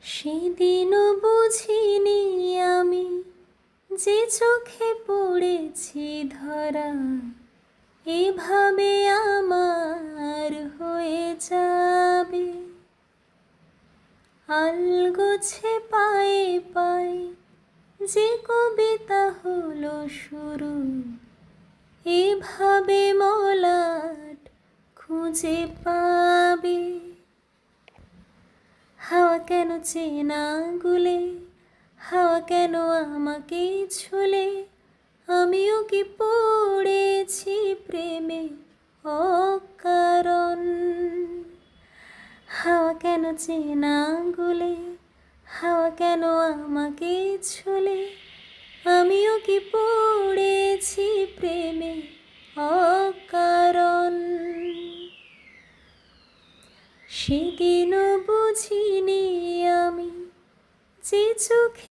সেদিনও বুঝিনি আমি যে চোখে পড়েছি ধরা এভাবে আমার হয়ে যাবে। আলগোছে পায়ে পায়ে যে কবিতা হলো শুরু, এভাবে মলাট খুঁজে পাবে। হাওয়া কেন চেনা গুলে, হাওয়া কেন আমাকে ছুলে, আমিও কি পড়েছি প্রেমে অকারণ। হাওয়া কেন চেনা গুলে, হাওয়া কেন আমাকে ছুলে, আমিও কি পড়েছি প্রেমে অকারণ। সেদিনও বুঝিনি আমি যে চোখে